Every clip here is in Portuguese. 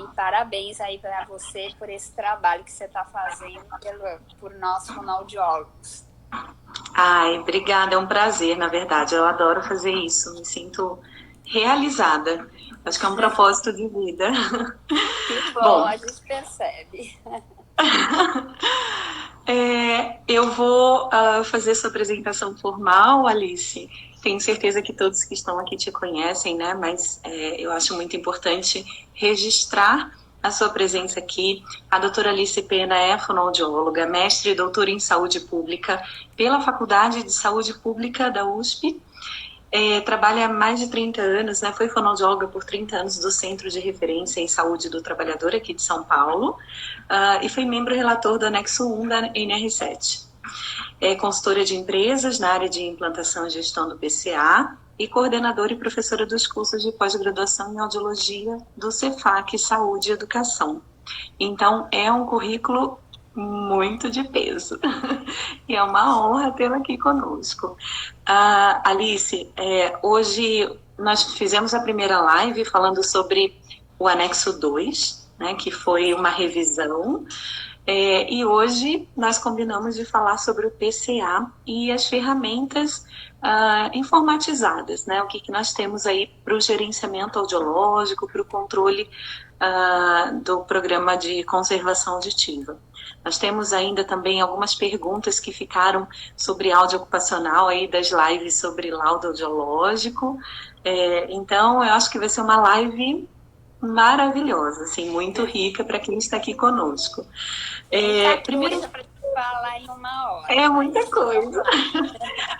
E parabéns aí para você por esse trabalho que você está fazendo por nós fonoaudiólogos. Ai, obrigada, é um prazer, na verdade. Eu adoro fazer isso, me sinto realizada. Acho que é um propósito de vida. Que bom, Bom, a gente percebe. eu vou fazer sua apresentação formal, Alice. Tenho certeza que todos que estão aqui te conhecem, né? Mas eu acho muito importante registrar a sua presença aqui. A doutora Alice Pena é fonoaudióloga, mestre e doutora em saúde pública pela Faculdade de Saúde Pública da USP. Trabalha há mais de 30 anos, né? Foi fonoaudióloga por 30 anos do Centro de Referência em Saúde do Trabalhador aqui de São Paulo, e foi membro relator do anexo 1 da NR7. É consultora de empresas na área de implantação e gestão do PCA e coordenadora e professora dos cursos de pós-graduação em audiologia do Cefac Saúde e Educação. Então, é um currículo muito de peso. E é uma honra tê-la aqui conosco. Alice, hoje nós fizemos a primeira live falando sobre o anexo 2, né, que foi uma revisão, e hoje nós combinamos de falar sobre o PCA e as ferramentas informatizadas, né, o que nós temos aí para o gerenciamento audiológico, para o controle do programa de conservação auditiva. Nós temos ainda também algumas perguntas que ficaram sobre áudio ocupacional aí das lives sobre laudo audiológico. Então, eu acho que vai ser uma live maravilhosa, assim, muito rica para quem está aqui conosco. Primeiro para falar em uma hora. É muita coisa,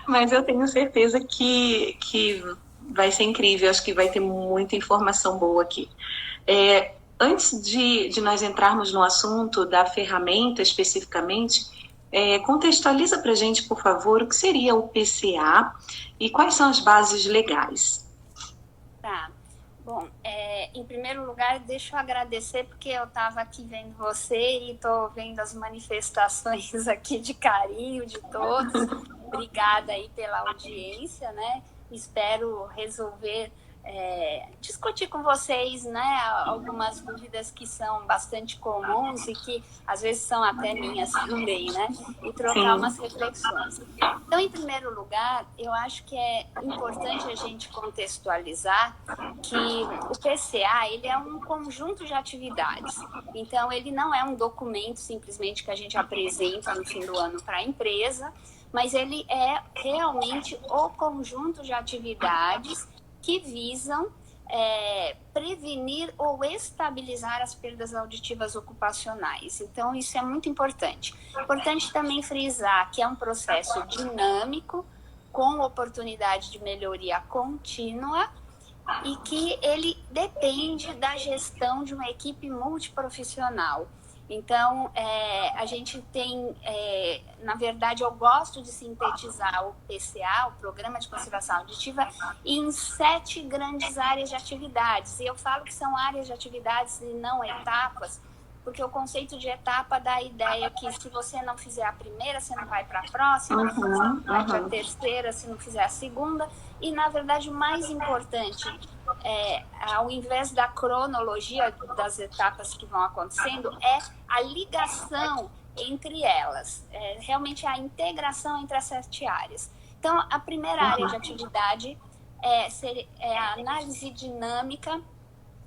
mas eu tenho certeza que vai ser incrível. Acho que vai ter muita informação boa aqui. Antes de nós entrarmos no assunto da ferramenta especificamente, contextualiza para a gente, por favor, o que seria o PCA e quais são as bases legais. Tá. Bom, em primeiro lugar, deixa eu agradecer, porque eu estava aqui vendo você e estou vendo as manifestações aqui de carinho de todos. Obrigada aí pela audiência, né? Espero resolver, discutir com vocês, né, algumas dúvidas que são bastante comuns e que às vezes são até minhas também, né? E trocar umas reflexões. Então, em primeiro lugar, eu acho que é importante a gente contextualizar que o PCA, ele é um conjunto de atividades. Então, ele não é um documento simplesmente que a gente apresenta no fim do ano para a empresa, mas ele é realmente o conjunto de atividades que visam prevenir ou estabilizar as perdas auditivas ocupacionais. Então, isso é muito importante. Importante também frisar que é um processo dinâmico, com oportunidade de melhoria contínua, e que ele depende da gestão de uma equipe multiprofissional. Então, a gente tem, na verdade, eu gosto de sintetizar o PCA, o Programa de Conservação Auditiva, em 7 grandes áreas de atividades. E eu falo que são áreas de atividades e não etapas, porque o conceito de etapa dá a ideia que se você não fizer a primeira, você não vai para a próxima, você não vai para a terceira, se não fizer a segunda. E, na verdade, o mais importante, ao invés da cronologia das etapas que vão acontecendo, é a ligação entre elas, realmente a integração entre as 7 áreas. Então, a primeira área de atividade é a análise dinâmica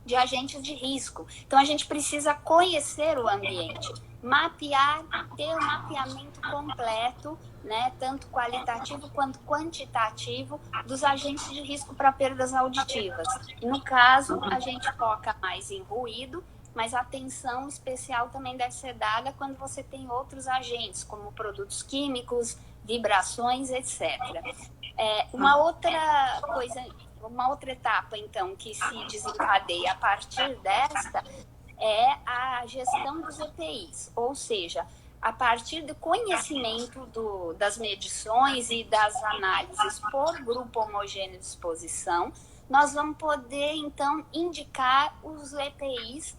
de agentes de risco. Então, a gente precisa conhecer o ambiente, mapear, ter um mapeamento completo, né, tanto qualitativo quanto quantitativo, dos agentes de risco para perdas auditivas. No caso, a gente foca mais em ruído, mas atenção especial também deve ser dada quando você tem outros agentes, como produtos químicos, vibrações, etc. Uma outra coisa, uma outra etapa, então, que se desencadeia a partir desta é a gestão dos EPIs, ou seja, a partir do conhecimento das medições e das análises por grupo homogêneo de exposição, nós vamos poder, então, indicar os EPIs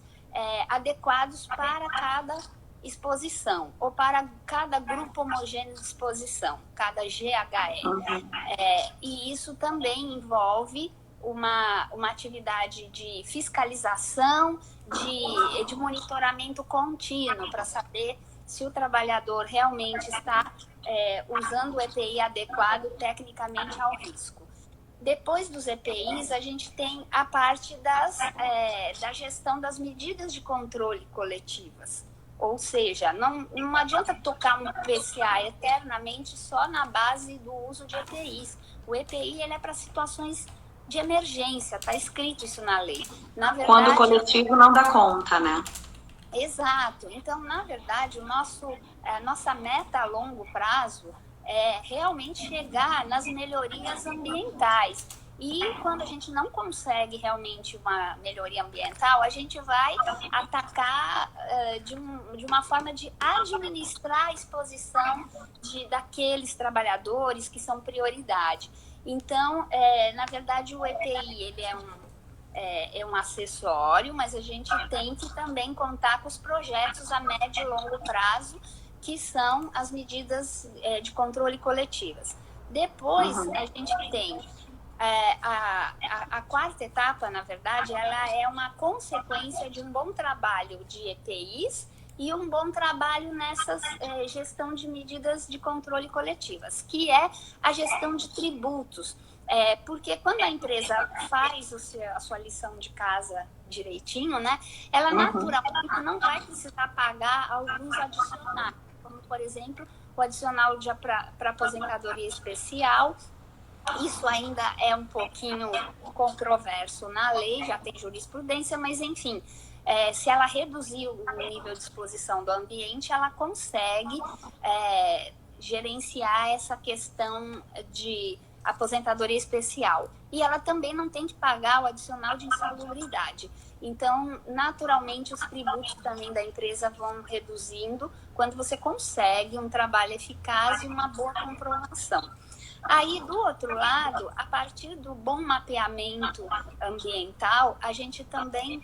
adequados para cada exposição, ou para cada grupo homogêneo de exposição, cada GHE. E isso também envolve uma atividade de fiscalização, de monitoramento contínuo, para saber se o trabalhador realmente está usando o EPI adequado tecnicamente ao risco. Depois dos EPIs, a gente tem a parte da gestão das medidas de controle coletivas. Ou seja, não adianta tocar um PCA eternamente só na base do uso de EPIs. O EPI ele é para situações de emergência, está escrito isso na lei. Na verdade, quando o coletivo não dá conta, né? Exato. Então, na verdade, nossa meta a longo prazo é realmente chegar nas melhorias ambientais. E quando a gente não consegue realmente uma melhoria ambiental, a gente vai atacar de uma forma de administrar a exposição daqueles trabalhadores que são prioridade. Então, na verdade, o EPI ele é um acessório, mas a gente tem que também contar com os projetos a médio e longo prazo, que são as medidas de controle coletivas. Depois, a gente tem a quarta etapa, na verdade, ela é uma consequência de um bom trabalho de EPIs e um bom trabalho nessas gestão de medidas de controle coletivas, que é a gestão de tributos. Porque quando a empresa faz a sua lição de casa direitinho, né, ela naturalmente não vai precisar pagar alguns adicionais, como, por exemplo, o adicional para aposentadoria especial. Isso ainda é um pouquinho controverso na lei, já tem jurisprudência, mas enfim, se ela reduzir o nível de exposição do ambiente, ela consegue gerenciar essa questão de aposentadoria especial. E ela também não tem que pagar o adicional de insalubridade. Então, naturalmente, os tributos também da empresa vão reduzindo quando você consegue um trabalho eficaz e uma boa comprovação. Aí, do outro lado, a partir do bom mapeamento ambiental, a gente também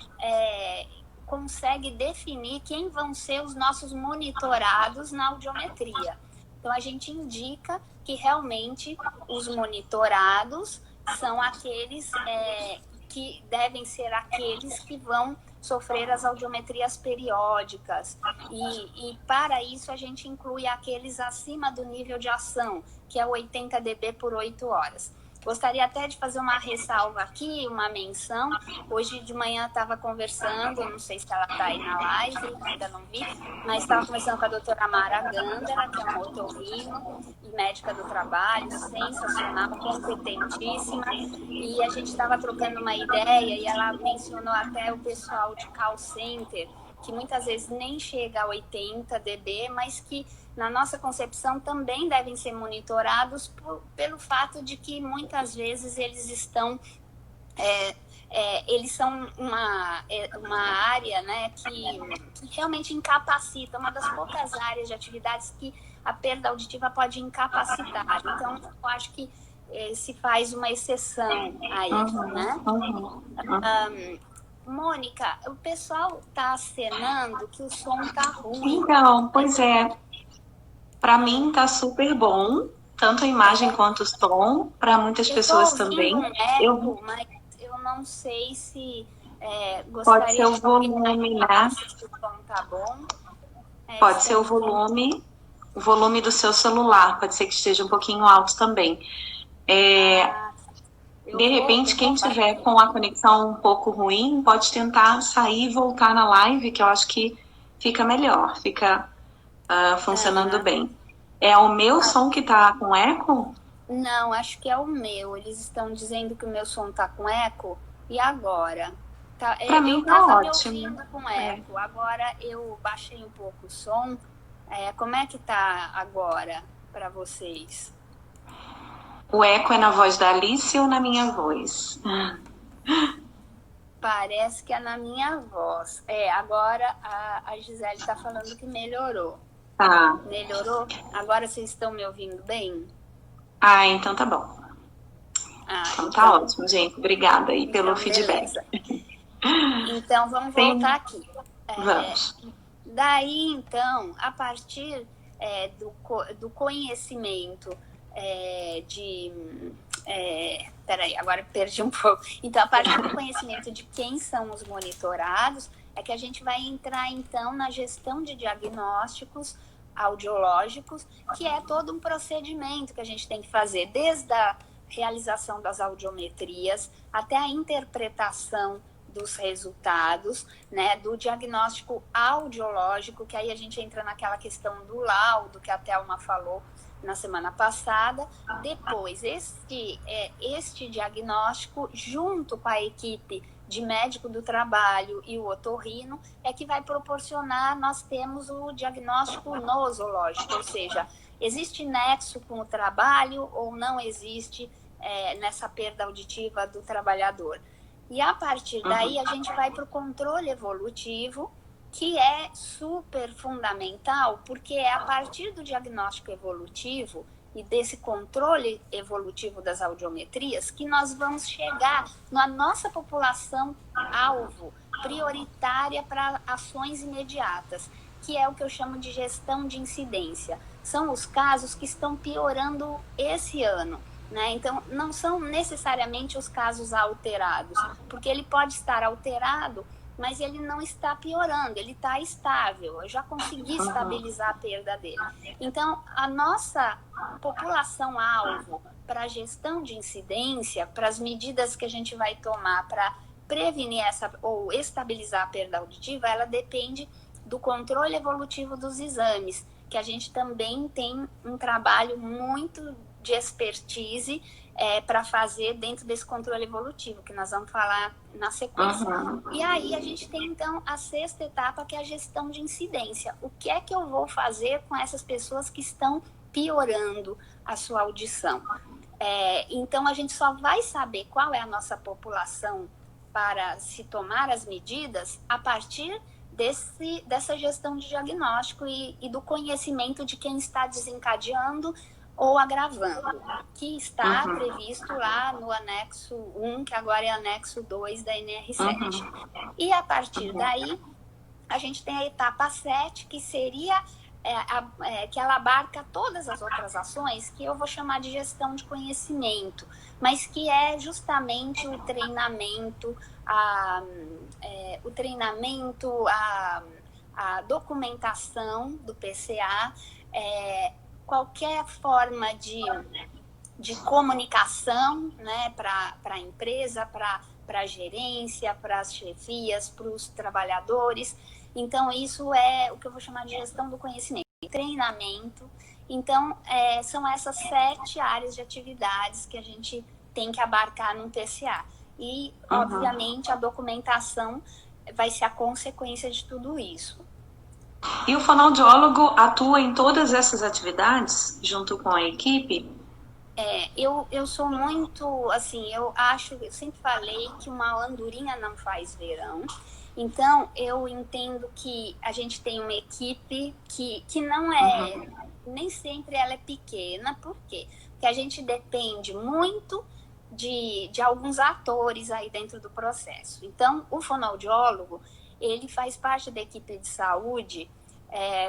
consegue definir quem vão ser os nossos monitorados na audiometria. Então, a gente indica que realmente os monitorados são aqueles que devem ser aqueles que vão sofrer as audiometrias periódicas. E para isso, a gente inclui aqueles acima do nível de ação, que é 80 dB por 8 horas. Gostaria até de fazer uma ressalva aqui, uma menção. Hoje de manhã estava conversando, não sei se ela está aí na live, ainda não vi, mas estava conversando com a doutora Mara Gandara, que é uma otorrino e médica do trabalho, sensacional, competentíssima. E a gente estava trocando uma ideia e ela mencionou até o pessoal de call center, que muitas vezes nem chega a 80 dB, mas que na nossa concepção também devem ser monitorados pelo fato de que muitas vezes eles estão eles são uma área, né, que realmente incapacita, uma das poucas áreas de atividades que a perda auditiva pode incapacitar. Então, eu acho que se faz uma exceção a isso, né? Mônica, o pessoal está acenando que o som está ruim. Então, pois é. Para mim tá super bom, tanto a imagem quanto o som, para muitas pessoas também. Mas eu não sei se gostaria pode ser o volume, né? Se o som tá bom. Pode ser o volume do seu celular, pode ser que esteja um pouquinho alto também. De repente, quem tiver com a conexão um pouco ruim, pode tentar sair e voltar na live, que eu acho que fica melhor, fica funcionando bem. É o meu som que tá com eco? Não, acho que é o meu. Eles estão dizendo que o meu som tá com eco. E agora? Pra mim tá ótimo. Me ouvindo com eco. Agora eu baixei um pouco o som. Como é que tá agora para vocês? O eco é na voz da Alice ou na minha voz? Parece que é na minha voz. Agora a Gisele está falando que melhorou. Tá. Melhorou? Agora vocês estão me ouvindo bem? Então tá bom. Então tá ótimo, gente. Obrigada aí pelo feedback. Então vamos voltar aqui. Vamos. Daí, então, a partir do conhecimento Peraí, agora perdi um pouco. Então, a partir do conhecimento de quem são os monitorados, é que a gente vai entrar, então, na gestão de diagnósticos audiológicos, que é todo um procedimento que a gente tem que fazer, desde a realização das audiometrias até a interpretação dos resultados, né, do diagnóstico audiológico, que aí a gente entra naquela questão do laudo que a Thelma falou na semana passada. Depois, este diagnóstico, junto com a equipe de médico do trabalho e o otorrino, é que vai proporcionar, nós temos o diagnóstico nosológico, ou seja, existe nexo com o trabalho ou não existe nessa perda auditiva do trabalhador. E a partir daí a gente vai para o controle evolutivo, que é super fundamental, porque é a partir do diagnóstico evolutivo e desse controle evolutivo das audiometrias que nós vamos chegar na nossa população alvo, prioritária para ações imediatas, que é o que eu chamo de gestão de incidência. São os casos que estão piorando esse ano, né? Então, não são necessariamente os casos alterados, porque ele pode estar alterado, mas ele não está piorando, ele está estável. Eu já consegui estabilizar a perda dele. Então, a nossa população-alvo para a gestão de incidência, para as medidas que a gente vai tomar para prevenir ou estabilizar a perda auditiva, ela depende do controle evolutivo dos exames, que a gente também tem um trabalho muito de expertise para fazer dentro desse controle evolutivo, que nós vamos falar na sequência. E aí a gente tem, então, a sexta etapa, que é a gestão de incidência. O que é que eu vou fazer com essas pessoas que estão piorando a sua audição? Então, a gente só vai saber qual é a nossa população para se tomar as medidas a partir dessa gestão de diagnóstico e do conhecimento de quem está desencadeando ou agravando, que está previsto lá no anexo 1, que agora é anexo 2 da NR7. E a partir daí, a gente tem a etapa 7, que seria que ela abarca todas as outras ações, que eu vou chamar de gestão de conhecimento, mas que é justamente o treinamento, a documentação do PCA, qualquer forma de comunicação, né, para a empresa, para a gerência, para as chefias, para os trabalhadores. Então, isso é o que eu vou chamar de gestão do conhecimento, treinamento. Então, são essas 7 áreas de atividades que a gente tem que abarcar num PCA. E, obviamente, a documentação vai ser a consequência de tudo isso. E o fonoaudiólogo atua em todas essas atividades, junto com a equipe? Eu sou muito, assim, eu sempre falei que uma andorinha não faz verão. Então, eu entendo que a gente tem uma equipe que não nem sempre ela é pequena. Por quê? Porque a gente depende muito de alguns atores aí dentro do processo. Então, o fonoaudiólogo, ele faz parte da equipe de saúde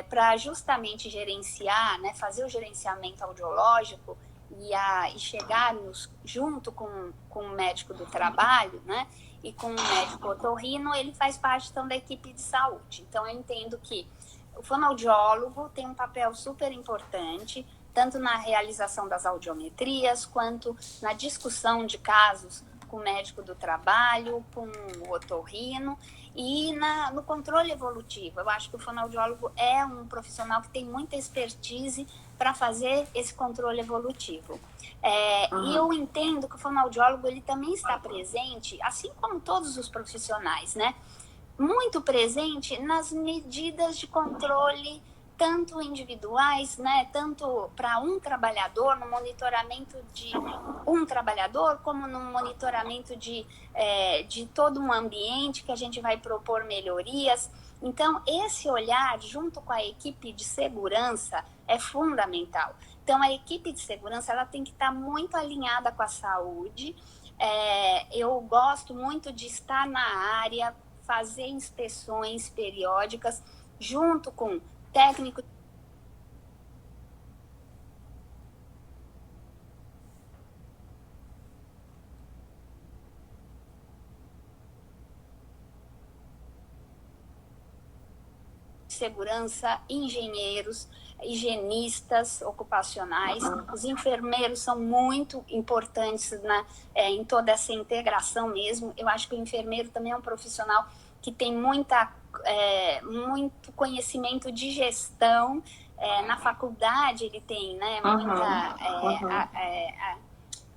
para justamente gerenciar, né, fazer o gerenciamento audiológico e chegar junto com o médico do trabalho, né, e com o médico otorrino, ele faz parte, então, da equipe de saúde. Então, eu entendo que o fonoaudiólogo tem um papel super importante, tanto na realização das audiometrias, quanto na discussão de casos com o médico do trabalho, com o otorrino e no controle evolutivo. Eu acho que o fonoaudiólogo é um profissional que tem muita expertise para fazer esse controle evolutivo. E eu entendo que o fonoaudiólogo ele também está presente, assim como todos os profissionais, né? Muito presente nas medidas de controle, tanto individuais, né, tanto para um trabalhador, no monitoramento de um trabalhador, como no monitoramento de todo um ambiente que a gente vai propor melhorias. Então, esse olhar, junto com a equipe de segurança, é fundamental. Então, a equipe de segurança ela tem que estar muito alinhada com a saúde. Eu gosto muito de estar na área, fazer inspeções periódicas, junto com técnico segurança, engenheiros, higienistas ocupacionais. Os enfermeiros são muito importantes em toda essa integração mesmo. Eu acho que o enfermeiro também é um profissional que tem muito conhecimento de gestão. Na faculdade ele tem, né,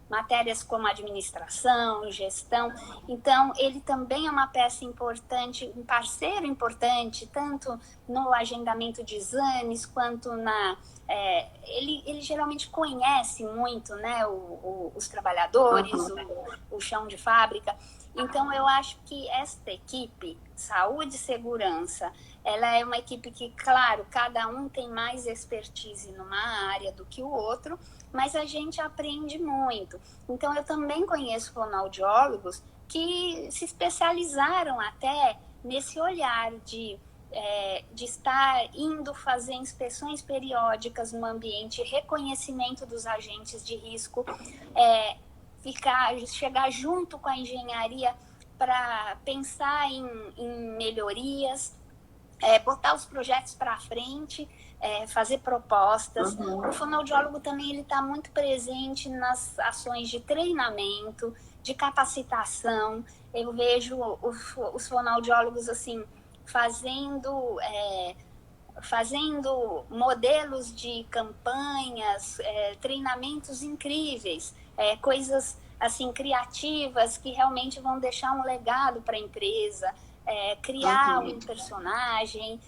matérias como administração, gestão. Então, ele também é uma peça importante, um parceiro importante, tanto no agendamento de exames, quanto ele geralmente conhece muito, né, os trabalhadores, o chão de fábrica. Então, eu acho que esta equipe, saúde e segurança, ela é uma equipe que, claro, cada um tem mais expertise numa área do que o outro, mas a gente aprende muito. Então, eu também conheço fonoaudiólogos que se especializaram até nesse olhar de estar indo fazer inspeções periódicas no ambiente, reconhecimento dos agentes de risco, chegar junto com a engenharia para pensar em melhorias, botar os projetos para frente, fazer propostas. O fonoaudiólogo também ele está muito presente nas ações de treinamento, de capacitação. Eu vejo os fonoaudiólogos assim fazendo modelos de campanhas, treinamentos incríveis, coisas assim criativas que realmente vão deixar um legado para a empresa, criar um personagem,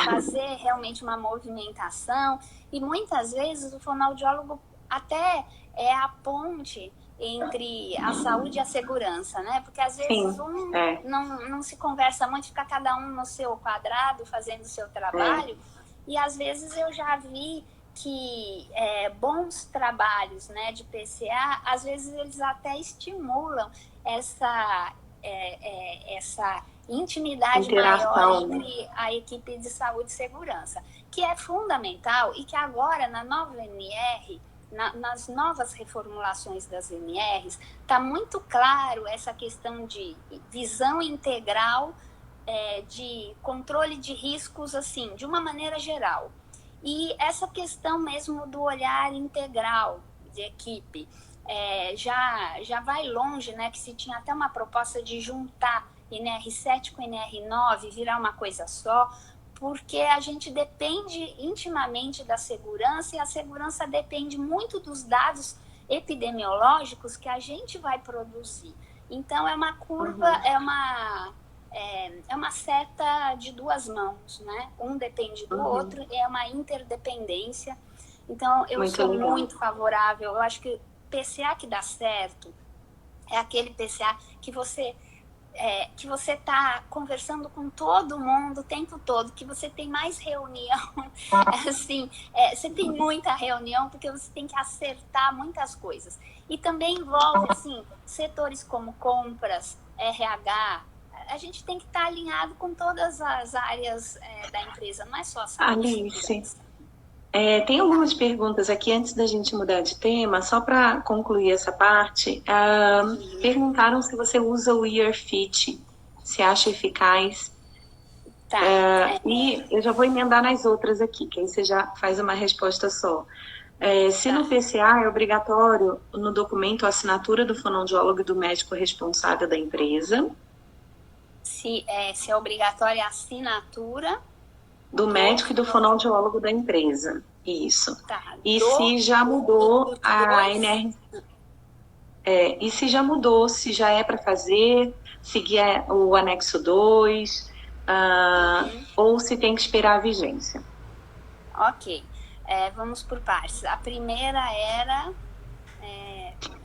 fazer realmente uma movimentação. E muitas vezes o fonoaudiólogo até é a ponte entre a saúde e a segurança, né? Porque às vezes não se conversa muito, fica cada um no seu quadrado fazendo o seu trabalho, e às vezes eu já vi que bons trabalhos, né, de PCA, às vezes eles até estimulam essa intimidade maior entre a equipe de saúde e segurança, que é fundamental e que agora na nova NR, nas novas reformulações das NRs, está muito claro essa questão de visão integral, de controle de riscos, assim, de uma maneira geral. E essa questão mesmo do olhar integral de equipe, já vai longe, né? Que se tinha até uma proposta de juntar NR7 com NR9, virar uma coisa só, porque a gente depende intimamente da segurança, e a segurança depende muito dos dados epidemiológicos que a gente vai produzir. Então, é uma curva, é uma seta de duas mãos, né? Um depende do outro, é uma interdependência. Então, eu sou muito favorável. Eu acho que o PCA que dá certo é aquele PCA que você está conversando com todo mundo o tempo todo, que você tem mais reunião, assim, você tem muita reunião porque você tem que acertar muitas coisas. E também envolve, assim, setores como compras, RH. A gente tem que estar alinhado com todas as áreas da empresa, não é só a saúde. Alice, tem algumas perguntas aqui antes da gente mudar de tema, só para concluir essa parte. Perguntaram se você usa o EarFit, se acha eficaz. E eu já vou emendar nas outras aqui, que aí você já faz uma resposta só. Se no PCA é obrigatório no documento a assinatura do fonoaudiólogo e do médico responsável da empresa. Se é obrigatória a assinatura do médico e do fonoaudiólogo da empresa. Isso. E se já mudou a NR... e se já mudou, se já é para fazer, seguir o anexo 2, ou se tem que esperar a vigência. Ok. Vamos por partes. A primeira era...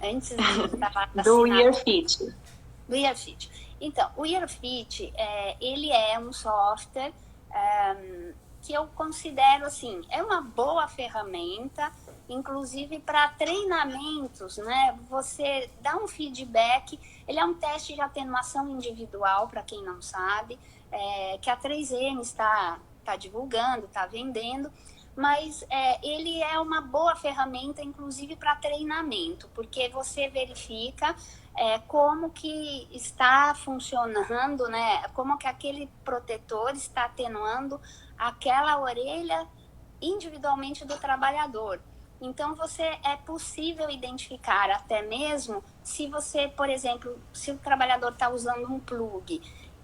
antes da do EarFit. Do EarFit. Então, o EarFit, ele é um software que eu considero, assim, é uma boa ferramenta, inclusive para treinamentos, né? Você dá um feedback, ele é um teste de atenuação individual, para quem não sabe, que a 3M está divulgando, está vendendo, mas ele é uma boa ferramenta, inclusive para treinamento, porque você verifica como que está funcionando, né? Como que aquele protetor está atenuando aquela orelha individualmente do trabalhador. Então, é possível identificar até mesmo se você, por exemplo, se o trabalhador está usando um plug,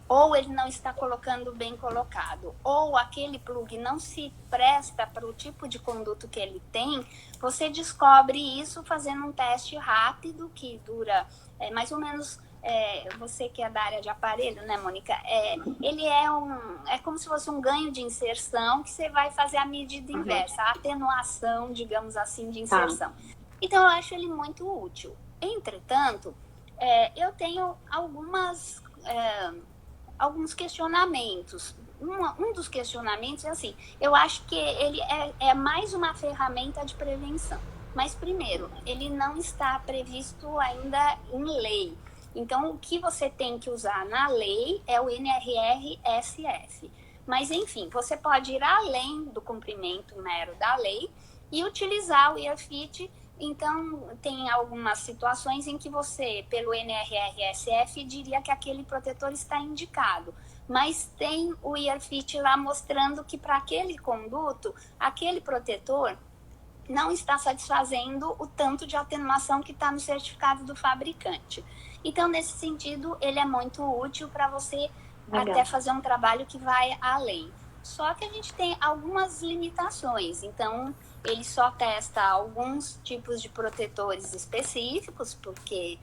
ou ele não está colocando bem colocado, ou aquele plug não se presta para o tipo de conduto que ele tem, você descobre isso fazendo um teste rápido que dura mais ou menos, você que é da área de aparelho, né, Mônica? Ele é como se fosse um ganho de inserção que você vai fazer a medida inversa, a atenuação, digamos assim, de inserção. Então, eu acho ele muito útil. Entretanto, eu tenho alguns questionamentos. Um dos questionamentos é assim, eu acho que ele é mais uma ferramenta de prevenção. Mas, primeiro, ele não está previsto ainda em lei. Então, o que você tem que usar na lei é o NRR-SF. Mas, enfim, você pode ir além do cumprimento mero da lei e utilizar o EarFit. Então, tem algumas situações em que você, pelo NRR-SF, diria que aquele protetor está indicado. Mas tem o EarFit lá mostrando que para aquele conduto, aquele protetor não está satisfazendo o tanto de atenuação que está no certificado do fabricante. Então, nesse sentido, ele é muito útil para você até fazer um trabalho que vai além. Só que a gente tem algumas limitações. Então, ele só testa alguns tipos de protetores específicos, porque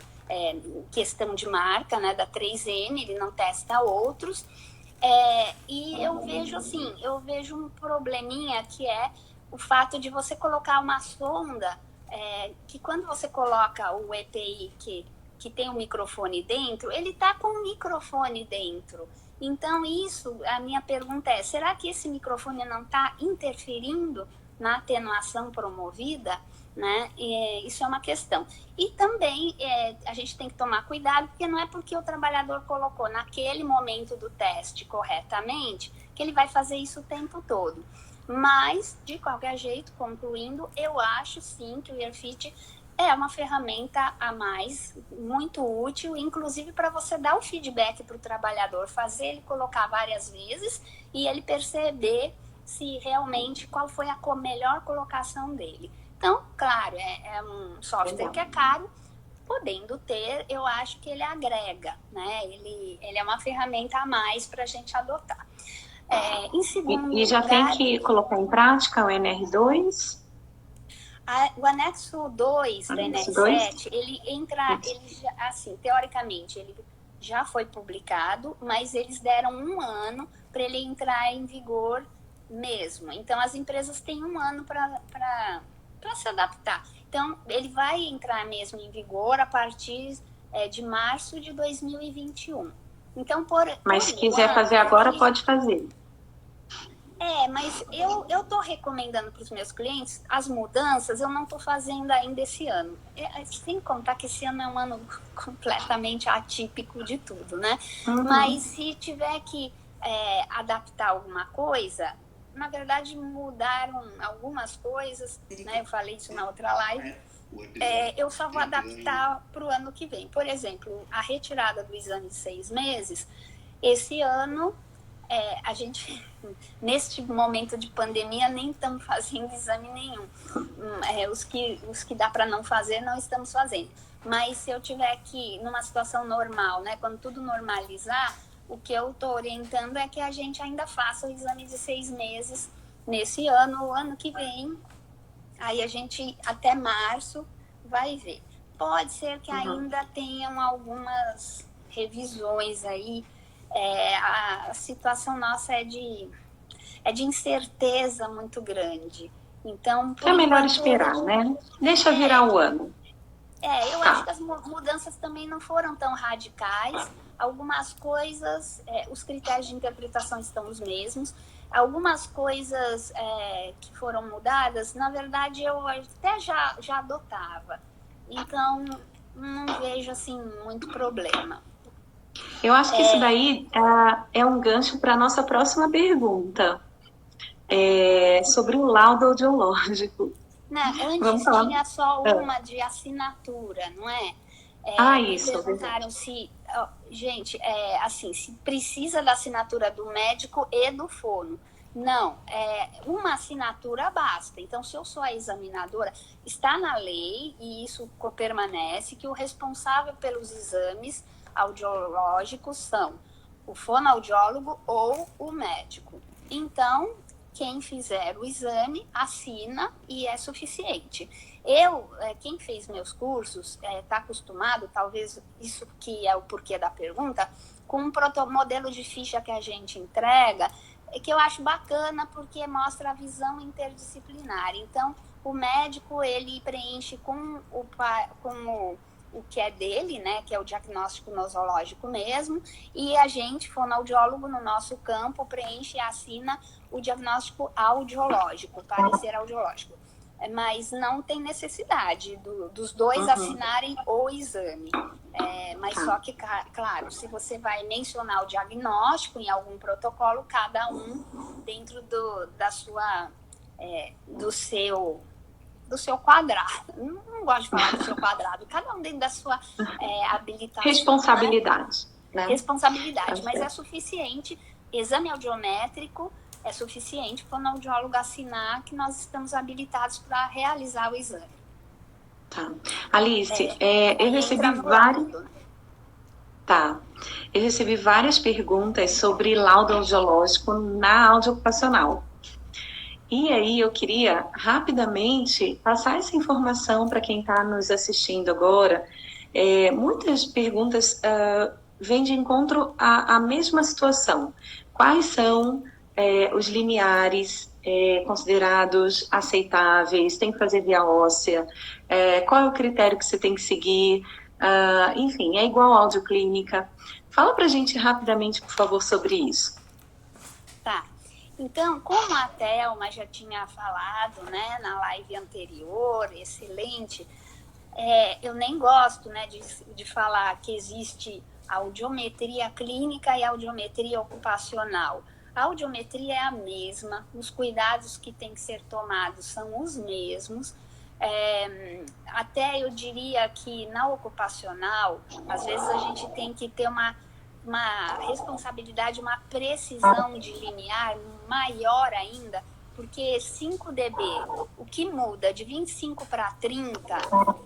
questão de marca, né, da 3M, ele não testa outros. E eu vejo um probleminha que é o fato de você colocar uma sonda, que quando você coloca o EPI que tem um microfone dentro, ele está com um microfone dentro. Então, a minha pergunta é, será que esse microfone não está interferindo na atenuação promovida? Né? Isso é uma questão. E também a gente tem que tomar cuidado, porque não é porque o trabalhador colocou naquele momento do teste corretamente que ele vai fazer isso o tempo todo. Mas, de qualquer jeito, concluindo, eu acho sim que o EarFit é uma ferramenta a mais, muito útil, inclusive para você dar o feedback para o trabalhador, fazer ele colocar várias vezes e ele perceber se realmente qual foi a melhor colocação dele. Então, claro, é um software que é caro, podendo ter, eu acho que ele agrega, né? Ele é uma ferramenta a mais para a gente adotar. Em segundo e já lugar, tem que colocar em prática o NR2? O anexo 2 da NR7, ele entra, assim, teoricamente, ele já foi publicado, mas eles deram 1 ano para ele entrar em vigor mesmo. Então, as empresas têm 1 ano para se adaptar. Então, ele vai entrar mesmo em vigor a partir de março de 2021. Então, mas se quiser fazer agora, pode fazer. Mas eu estou recomendando para os meus clientes as mudanças, eu não estou fazendo ainda esse ano. Sem contar que esse ano é um ano completamente atípico de tudo, né? Mas se tiver que adaptar alguma coisa, na verdade mudaram algumas coisas, né? Eu falei isso na outra live. Eu só vou adaptar para o ano que vem. Por exemplo, a retirada do exame de 6 meses, esse ano... a gente, neste momento de pandemia, nem estamos fazendo exame nenhum. Os que dá para não fazer, não estamos fazendo. Mas se eu tiver que, numa situação normal, né, quando tudo normalizar, o que eu estou orientando é que a gente ainda faça o exame de 6 meses nesse ano, o ano que vem. Aí a gente, até março, vai ver. Pode ser que ainda tenham algumas revisões aí. A situação nossa é de incerteza muito grande. Então, é melhor esperar, né? Deixa virar o ano. Eu acho que as mudanças também não foram tão radicais. Algumas coisas, os critérios de interpretação estão os mesmos. Algumas coisas que foram mudadas, na verdade, eu até já adotava. Então, não vejo, assim, muito problema. Eu acho que isso daí é um gancho para a nossa próxima pergunta. sobre o laudo audiológico. Não, antes Vamos falar. tinha só uma de assinatura, não é? Me Isso, perguntaram se, gente, assim, se precisa da assinatura do médico e do fono. Não, uma assinatura basta. Então, se eu sou a examinadora, está na lei, e isso permanece, que o responsável pelos exames audiológicos são o fonoaudiólogo ou o médico. Então, quem fizer o exame assina e é suficiente. Quem fez meus cursos, está acostumado, talvez isso que é o porquê da pergunta, com um modelo de ficha que a gente entrega, que eu acho bacana porque mostra a visão interdisciplinar. Então, o médico, ele preenche com o que é dele, né, que é o diagnóstico nosológico mesmo, e a gente, fonoaudiólogo, no nosso campo, preenche e assina o diagnóstico audiológico, parecer audiológico. Mas não tem necessidade dos dois assinarem o exame. Mas só que, claro, se você vai mencionar o diagnóstico em algum protocolo, cada um dentro do seu quadrado. Não gosto de falar do seu quadrado. Cada um dentro da sua habilitação. Responsabilidade. Né? Responsabilidade, mas é suficiente. Exame audiométrico é suficiente para o fonoaudiólogo assinar que nós estamos habilitados para realizar o exame. Tá. Alice, eu recebi várias... Tá. Eu recebi várias perguntas sobre laudo audiológico na áudio ocupacional. E aí eu queria rapidamente passar essa informação para quem está nos assistindo agora. Muitas perguntas vêm de encontro à mesma situação. Quais são os limiares considerados aceitáveis? Tem que fazer via óssea? Qual é o critério que você tem que seguir? Enfim, é igual à audioclínica. Fala para a gente rapidamente, por favor, sobre isso. Tá. Então, como a Thelma já tinha falado, né, na live anterior, excelente, eu nem gosto, né, de falar que existe audiometria clínica e audiometria ocupacional. A audiometria é a mesma, os cuidados que têm que ser tomados são os mesmos. Até eu diria que na ocupacional, às vezes a gente tem que ter uma responsabilidade, uma precisão de limiar maior ainda, porque 5 dB, o que muda de 25 para 30,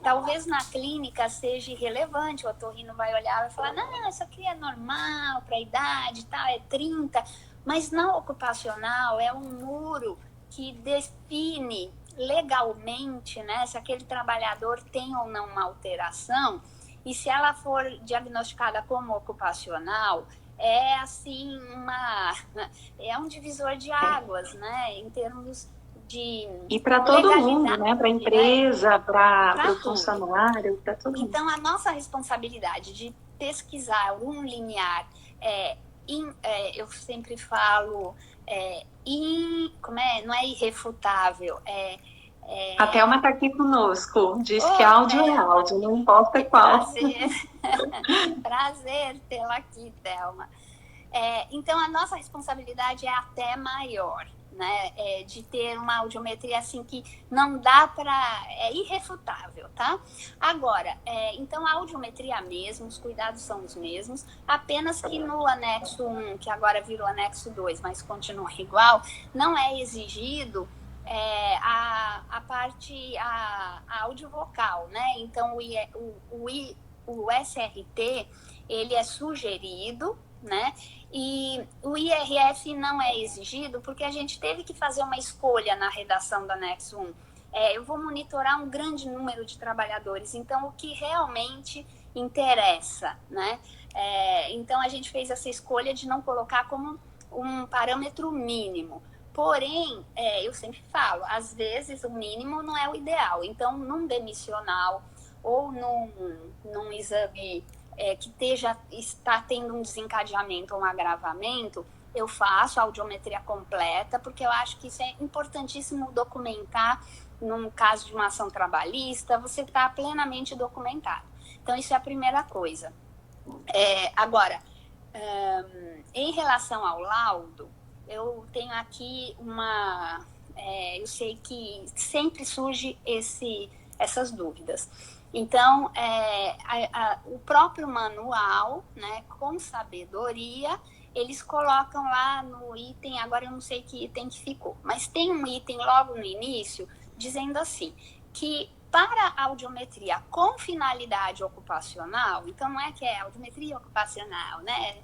talvez na clínica seja irrelevante, o otorrino vai olhar e vai falar, não, isso aqui é normal para a idade, tá, é 30, mas na ocupacional é um muro que define legalmente, né, se aquele trabalhador tem ou não uma alteração. E se ela for diagnosticada como ocupacional, assim é um divisor de águas, né? Em termos de e para todo mundo, né? Para a empresa, para o funcionário, para todo mundo. Então a nossa responsabilidade de pesquisar um limiar eu sempre falo não é irrefutável, A Thelma está aqui conosco, diz que áudio é áudio, não importa qual. Prazer tê-la aqui, Thelma. Então, a nossa responsabilidade é até maior, né? De ter uma audiometria assim que não dá para... É irrefutável, tá? Agora, então a audiometria é a mesma, os cuidados são os mesmos, apenas que no anexo 1, que agora virou anexo 2, mas continua igual, não é exigido a parte audiovocal, né? Então o SRT ele é sugerido, né? E o IRF não é exigido porque a gente teve que fazer uma escolha na redação do anexo 1. Eu vou monitorar um grande número de trabalhadores, então o que realmente interessa, né? Então a gente fez essa escolha de não colocar como um parâmetro mínimo. Porém, eu sempre falo, às vezes o mínimo não é o ideal. Então, num demissional ou num exame que está tendo um desencadeamento ou um agravamento, eu faço a audiometria completa, porque eu acho que isso é importantíssimo documentar. Num caso de uma ação trabalhista, você está plenamente documentado. Então, isso é a primeira coisa. Agora, em relação ao laudo, eu tenho aqui eu sei que sempre surge essas dúvidas. Então, o próprio manual, né, com sabedoria, eles colocam lá no item, agora eu não sei que item que ficou, mas tem um item logo no início dizendo assim, que para a audiometria com finalidade ocupacional, então não é que é audiometria ocupacional, né?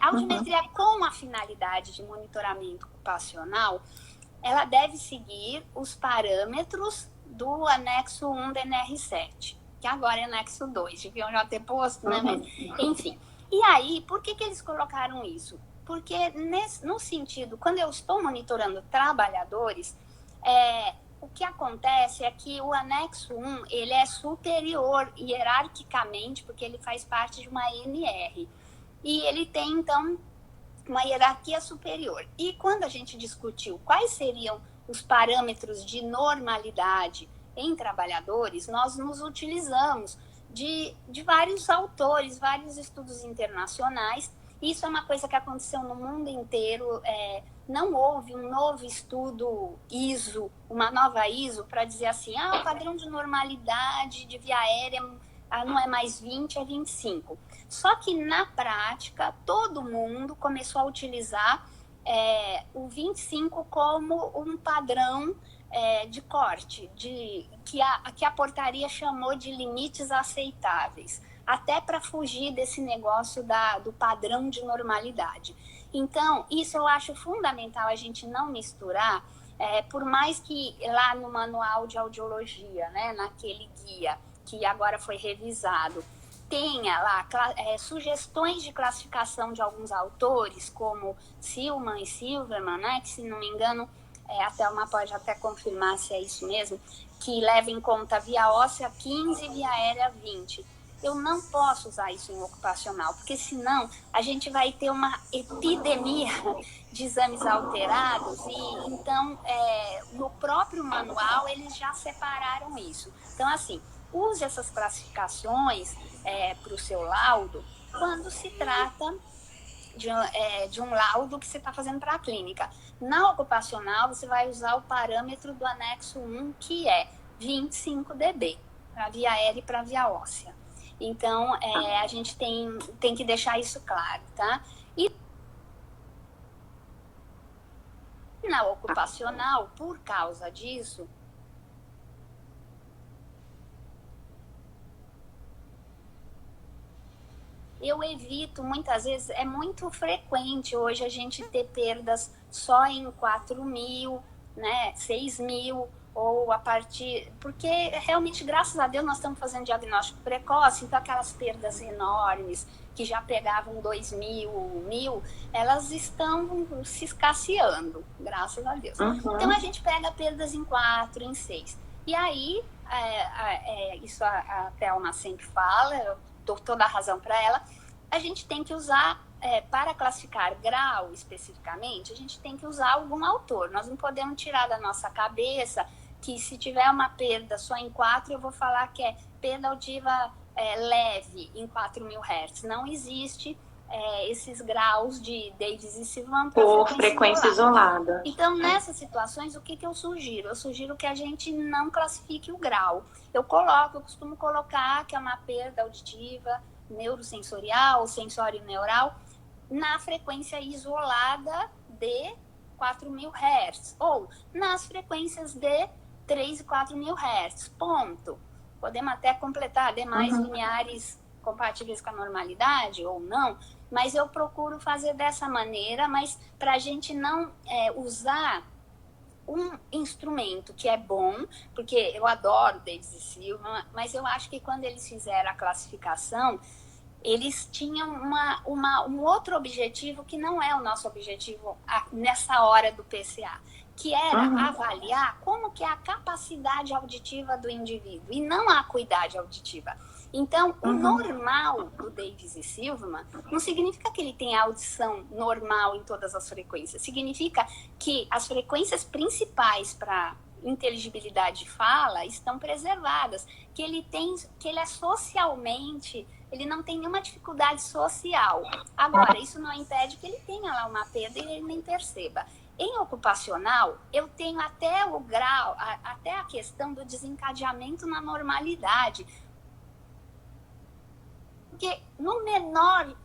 Audiometria com a finalidade de monitoramento ocupacional, ela deve seguir os parâmetros do anexo 1 da NR7, que agora é anexo 2, deviam já ter posto, né? Mas, enfim. E aí, por que eles colocaram isso? Porque no sentido, quando eu estou monitorando trabalhadores, o que acontece é que o anexo 1, ele é superior hierarquicamente, porque ele faz parte de uma NR. E ele tem, então, uma hierarquia superior. E quando a gente discutiu quais seriam os parâmetros de normalidade em trabalhadores, nós nos utilizamos de vários autores, vários estudos internacionais. Isso é uma coisa que aconteceu no mundo inteiro. Não houve um novo estudo ISO, uma nova ISO, para dizer assim, o padrão de normalidade de via aérea não é mais 20, é 25. Só que, na prática, todo mundo começou a utilizar o 25 como um padrão de corte, que a portaria chamou de limites aceitáveis, até para fugir desse negócio do padrão de normalidade. Então, isso eu acho fundamental a gente não misturar, por mais que lá no manual de audiologia, né, naquele guia, que agora foi revisado, tenha lá sugestões de classificação de alguns autores, como Silman e Silverman, né, que, se não me engano, a Thelma pode até confirmar se é isso mesmo, que leva em conta via óssea 15 e via aérea 20. Eu não posso usar isso em ocupacional, porque senão a gente vai ter uma epidemia de exames alterados e, então, no próprio manual eles já separaram isso. Então, assim, use essas classificações para o seu laudo quando se trata de um laudo que você está fazendo para a clínica. Na ocupacional, você vai usar o parâmetro do anexo 1, que é 25 dB, para via aérea e para via óssea. Então, a gente tem que deixar isso claro, tá? E na ocupacional, por causa disso, eu evito, muitas vezes, é muito frequente hoje a gente ter perdas só em 4.000, né, 6.000, ou a partir... Porque, realmente, graças a Deus, nós estamos fazendo diagnóstico precoce, então aquelas perdas enormes, que já pegavam 2.000, 1.000, elas estão se escasseando, graças a Deus. Então, a gente pega perdas em 4, em 6. E aí, isso a Thelma sempre fala, eu dou toda a razão para ela, a gente tem que usar, para classificar grau especificamente, a gente tem que usar algum autor. Nós não podemos tirar da nossa cabeça que, se tiver uma perda só em 4, eu vou falar que é perda auditiva leve em 4.000 Hz. Não existe esses graus de Davis e Silverman por frequência isolada. Então, nessas situações, o que eu sugiro? Eu sugiro que a gente não classifique o grau. Eu costumo colocar que é uma perda auditiva neurosensorial, sensório-neural, na frequência isolada de 4.000 Hz, ou nas frequências de 3 e 4.000 Hz, ponto. Podemos até completar demais lineares compatíveis com a normalidade ou não, mas eu procuro fazer dessa maneira, mas para a gente não usar um instrumento que é bom, porque eu adoro Davis e Silverman, mas eu acho que quando eles fizeram a classificação, eles tinham um outro objetivo que não é o nosso objetivo nessa hora do PCA, que era avaliar como que é a capacidade auditiva do indivíduo e não a acuidade auditiva. Então, o normal do Davis e Silverman não significa que ele tem audição normal em todas as frequências. Significa que as frequências principais para inteligibilidade de fala estão preservadas, que ele é socialmente ele não tem nenhuma dificuldade social. Agora, isso não impede que ele tenha lá uma perda e ele nem perceba. Em ocupacional, eu tenho até o grau, até a questão do desencadeamento na normalidade. Porque no menor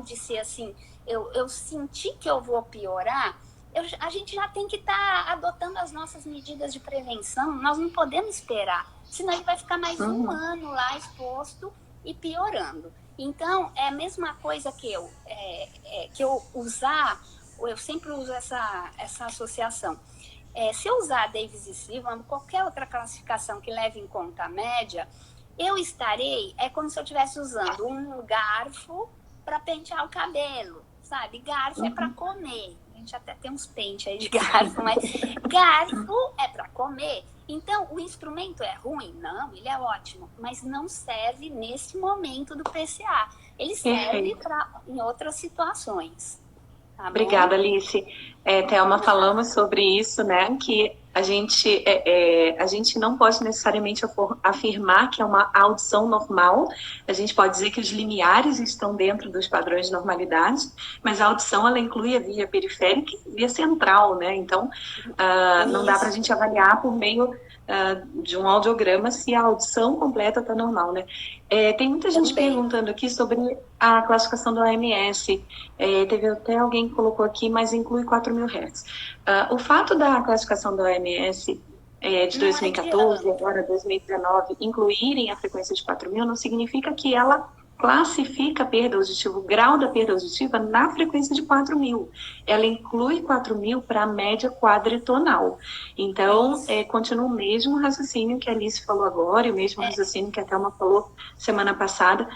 de ser assim, eu senti que eu vou piorar, a gente já tem que estar adotando as nossas medidas de prevenção. Nós não podemos esperar, senão ele vai ficar mais um ano lá exposto e piorando. Então, é a mesma coisa que eu sempre uso essa associação. Se eu usar Davis e Silva, qualquer outra classificação que leve em conta a média, eu estarei, é como se eu estivesse usando um garfo para pentear o cabelo, sabe? Garfo é para comer. A gente até tem uns pentes aí de garfo, mas garfo é para comer. Então, o instrumento é ruim? Não, ele é ótimo, mas não serve nesse momento do PCA. Ele serve em outras situações. Tá. Obrigada, Alice. Thelma, falamos sobre isso, né? Que a gente não pode necessariamente afirmar que é uma audição normal. A gente pode dizer que os limiares estão dentro dos padrões de normalidade, mas a audição, ela inclui a via periférica e a via central, né? Então, não dá para a gente avaliar por meio de um audiograma se a audição completa está normal, né? Tem muita gente perguntando aqui sobre a classificação do OMS. Teve até alguém que colocou aqui, mas inclui 4.000 Hz. O fato da classificação da OMS de 2014 e agora 2019 incluírem a frequência de 4.000 não significa que ela classifica a perda auditiva, o grau da perda auditiva na frequência de 4.000. Ela inclui 4.000 para a média quadritonal. Então, continua o mesmo raciocínio que a Alice falou agora, e o mesmo raciocínio que a Thelma falou semana passada.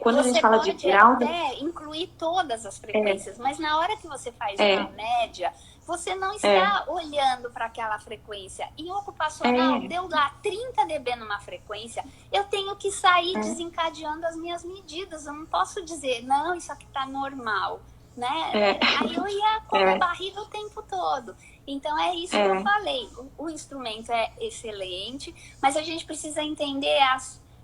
Quando a gente fala de grau... Você pode até incluir todas as frequências, mas na hora que você faz uma média, você não está olhando para aquela frequência. Em ocupacional, deu lá 30 dB numa frequência, eu tenho que sair desencadeando as minhas medidas. Eu não posso dizer, não, isso aqui está normal, né? Aí eu ia comer barriga o tempo todo. Então, é isso que eu falei. O instrumento é excelente, mas a gente precisa entender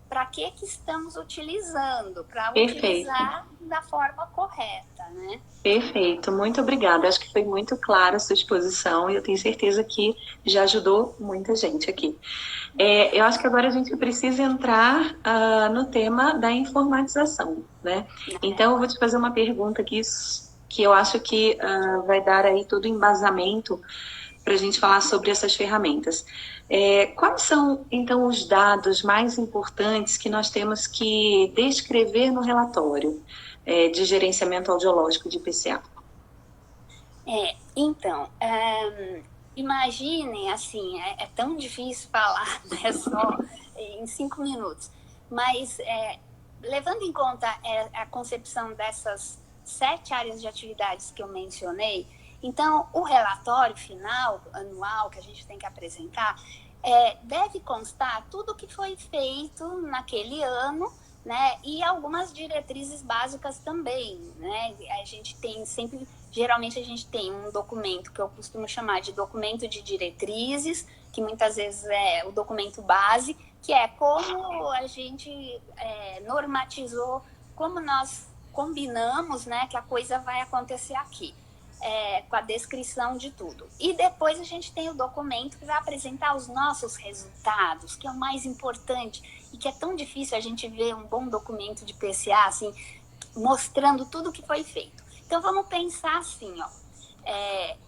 para que estamos utilizando, para utilizar da forma correta, né? Perfeito, muito obrigada. Acho que foi muito clara a sua exposição e eu tenho certeza que já ajudou muita gente aqui. Eu acho que agora a gente precisa entrar no tema da informatização, né? Então, eu vou te fazer uma pergunta aqui que eu acho que vai dar aí todo o embasamento para a gente falar sobre essas ferramentas. Quais são, então, os dados mais importantes que nós temos que descrever no relatório de gerenciamento audiológico de PCA? Então, imaginem, assim, é tão difícil falar, né, só em 5 minutos, mas levando em conta a concepção dessas 7 áreas de atividades que eu mencionei, então, o relatório final, anual, que a gente tem que apresentar, deve constar tudo o que foi feito naquele ano, né? E algumas diretrizes básicas também, né? A gente tem sempre, geralmente a gente tem um documento que eu costumo chamar de documento de diretrizes, que muitas vezes é o documento base, que é como a gente normatizou, como nós combinamos, né, que a coisa vai acontecer aqui. Com a descrição de tudo. E depois a gente tem o documento que vai apresentar os nossos resultados, que é o mais importante e que é tão difícil a gente ver um bom documento de PCA, assim, mostrando tudo o que foi feito. Então, vamos pensar assim, ó,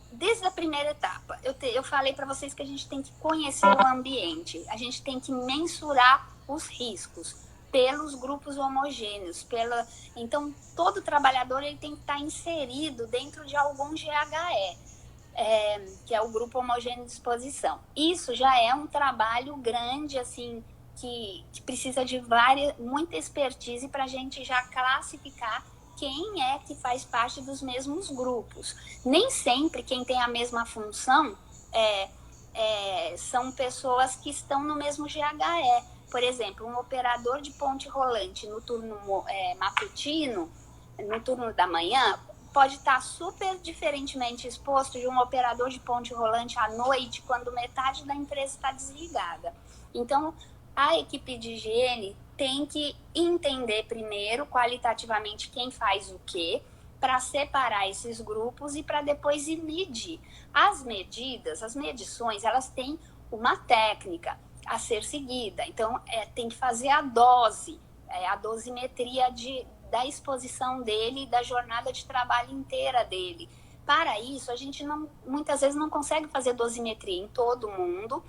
desde a primeira etapa, eu falei para vocês que a gente tem que conhecer o ambiente, a gente tem que mensurar os riscos pelos grupos homogêneos. Então, todo trabalhador ele tem que estar inserido dentro de algum GHE, que é o grupo homogêneo de exposição. Isso já é um trabalho grande, assim, que precisa de muita expertise para a gente já classificar quem é que faz parte dos mesmos grupos. Nem sempre quem tem a mesma função são pessoas que estão no mesmo GHE. Por exemplo, um operador de ponte rolante no turno matutino, no turno da manhã, pode estar super diferentemente exposto de um operador de ponte rolante à noite, quando metade da empresa está desligada. Então, a equipe de higiene tem que entender primeiro, qualitativamente, quem faz o quê, para separar esses grupos e para depois ir medir. As medições, elas têm uma técnica a ser seguida. Então, tem que fazer a dose, a dosimetria da exposição dele, da jornada de trabalho inteira dele. Para isso, a gente muitas vezes não consegue fazer dosimetria em todo mundo.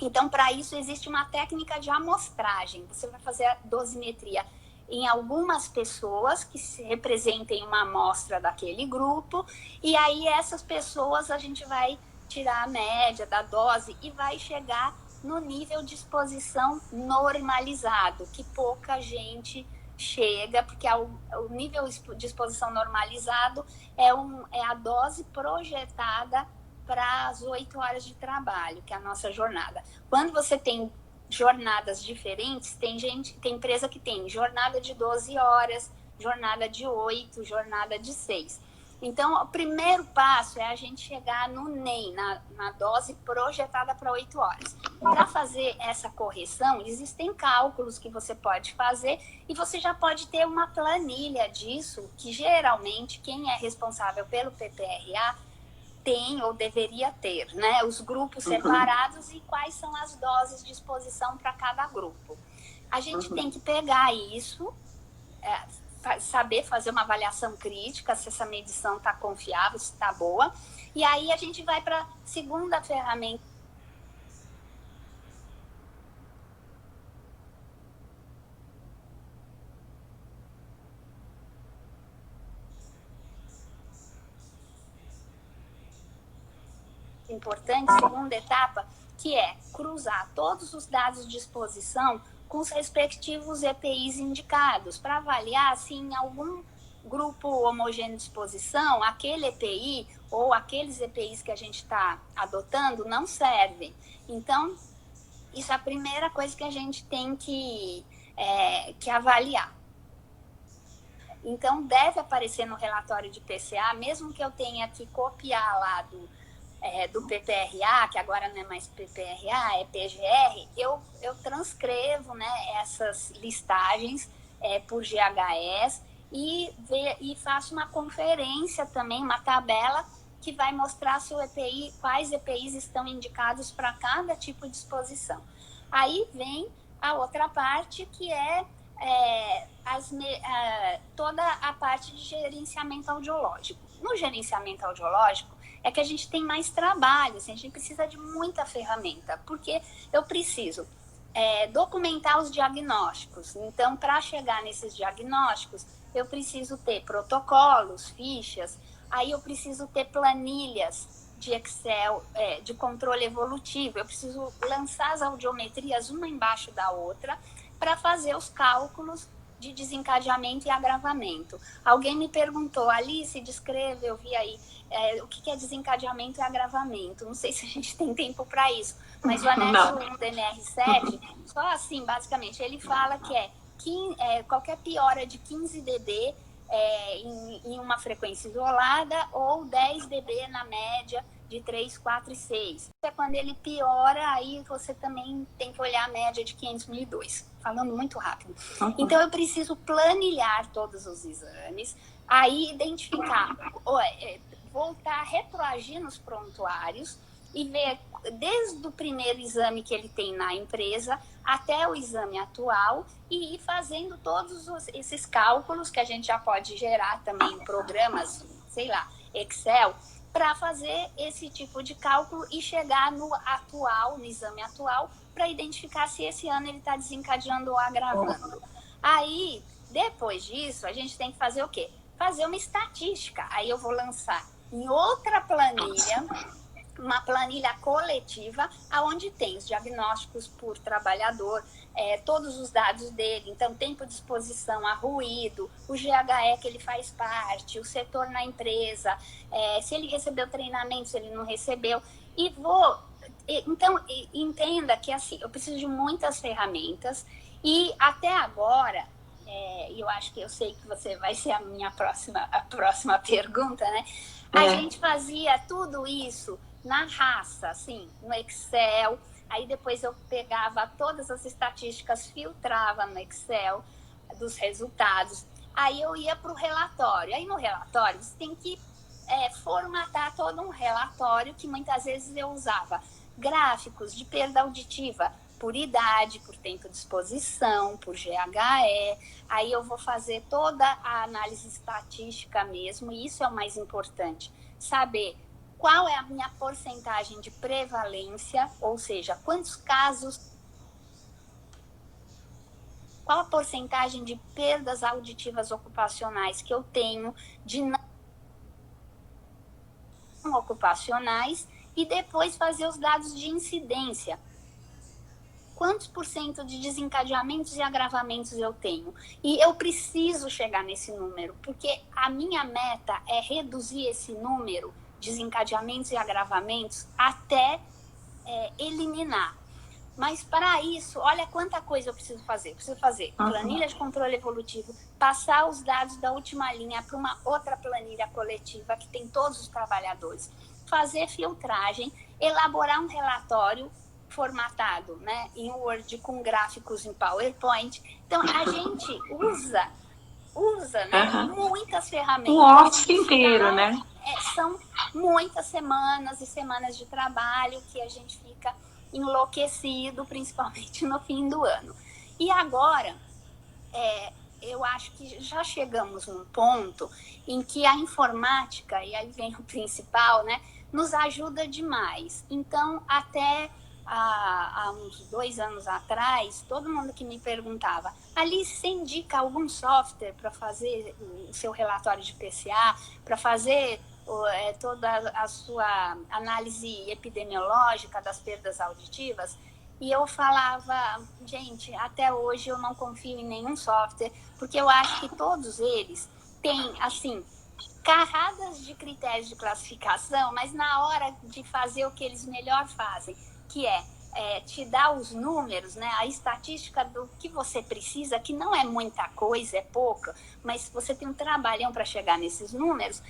Então, para isso, existe uma técnica de amostragem. Você vai fazer a dosimetria em algumas pessoas que se representem uma amostra daquele grupo, e aí essas pessoas a gente vai tirar a média da dose e vai chegar no nível de exposição normalizado, que pouca gente chega, porque o nível de exposição normalizado é a dose projetada para as 8 horas de trabalho, que é a nossa jornada. Quando você tem jornadas diferentes, tem empresa que tem jornada de 12 horas, jornada de 8, jornada de 6. Então, o primeiro passo é a gente chegar no NEM, na dose projetada para 8 horas. Para fazer essa correção, existem cálculos que você pode fazer e você já pode ter uma planilha disso, que geralmente quem é responsável pelo PPRA tem ou deveria ter, né? Os grupos separados e quais são as doses de exposição para cada grupo. A gente tem que pegar isso, saber fazer uma avaliação crítica, se essa medição está confiável, se está boa, e aí a gente vai para a segunda ferramenta. Importante, segunda etapa, que é cruzar todos os dados de exposição com os respectivos EPIs indicados, para avaliar se em algum grupo homogêneo de exposição, aquele EPI ou aqueles EPIs que a gente está adotando não servem. Então, isso é a primeira coisa que a gente tem que avaliar. Então, deve aparecer no relatório de PCA, mesmo que eu tenha que copiar lá do PPRA, que agora não é mais PPRA, é PGR, eu transcrevo, né, essas listagens por GHS e faço uma conferência também, uma tabela que vai mostrar se o EPI, quais EPIs estão indicados para cada tipo de exposição. Aí vem a outra parte, que toda a parte de gerenciamento audiológico. No gerenciamento audiológico, é que a gente tem mais trabalho, assim, a gente precisa de muita ferramenta, porque eu preciso documentar os diagnósticos. Então, para chegar nesses diagnósticos, eu preciso ter protocolos, fichas, aí eu preciso ter planilhas de Excel, de controle evolutivo, eu preciso lançar as audiometrias uma embaixo da outra para fazer os cálculos de desencadeamento e agravamento. Alguém me perguntou, Alice, descreve, eu vi aí, o que é desencadeamento e agravamento. Não sei se a gente tem tempo para isso, mas o anexo 1 do NR7, só assim, basicamente, ele fala que qualquer piora de 15 dB em uma frequência isolada ou 10 dB na média de 3, 4 e 6. Quando ele piora, aí você também tem que olhar a média de 500.002, falando muito rápido. Então, eu preciso planilhar todos os exames, aí identificar, voltar a retroagir nos prontuários e ver desde o primeiro exame que ele tem na empresa até o exame atual e ir fazendo todos esses cálculos que a gente já pode gerar também em programas, sei lá, Excel, para fazer esse tipo de cálculo e chegar no exame atual, para identificar se esse ano ele está desencadeando ou agravando. Aí, depois disso, a gente tem que fazer o quê? Fazer uma estatística. Aí eu vou lançar em outra planilha, uma planilha coletiva, onde tem os diagnósticos por trabalhador, todos os dados dele, então tempo de exposição a ruído, o GHE que ele faz parte, o setor na empresa, se ele recebeu treinamento, se ele não recebeu, então entenda que assim, eu preciso de muitas ferramentas e até agora e eu acho que eu sei que você vai ser a próxima pergunta, né? A gente fazia tudo isso na raça, assim, no Excel. Aí depois eu pegava todas as estatísticas, filtrava no Excel dos resultados. Aí eu ia para o relatório. Aí no relatório você tem que formatar todo um relatório que muitas vezes eu usava gráficos de perda auditiva por idade, por tempo de exposição, por GHE. Aí eu vou fazer toda a análise estatística mesmo, e isso é o mais importante, saber qual é a minha porcentagem de prevalência, ou seja, quantos casos, qual a porcentagem de perdas auditivas ocupacionais que eu tenho de não ocupacionais, e depois fazer os dados de incidência. Quantos por cento de desencadeamentos e agravamentos eu tenho? E eu preciso chegar nesse número, porque a minha meta é reduzir esse número, desencadeamentos e agravamentos, até eliminar. Mas para isso, olha quanta coisa eu preciso fazer. Eu preciso fazer planilha de controle evolutivo, passar os dados da última linha para uma outra planilha coletiva que tem todos os trabalhadores, fazer filtragem, elaborar um relatório formatado, né, em Word com gráficos em PowerPoint. Então a gente usa, né, muitas ferramentas. O office inteiro, né? São muitas semanas e semanas de trabalho que a gente fica enlouquecido, principalmente no fim do ano. E agora, eu acho que já chegamos num ponto em que a informática, e aí vem o principal, né, nos ajuda demais. Então, até há uns 2 anos atrás, todo mundo que me perguntava: Alice, você indica algum software para fazer o seu relatório de PCA, para fazer toda a sua análise epidemiológica das perdas auditivas? E eu falava: gente, até hoje eu não confio em nenhum software, porque eu acho que todos eles têm, assim, carradas de critérios de classificação, mas na hora de fazer o que eles melhor fazem, que te dar os números, né, a estatística do que você precisa, que não é muita coisa, é pouca, mas você tem um trabalhão para chegar nesses números,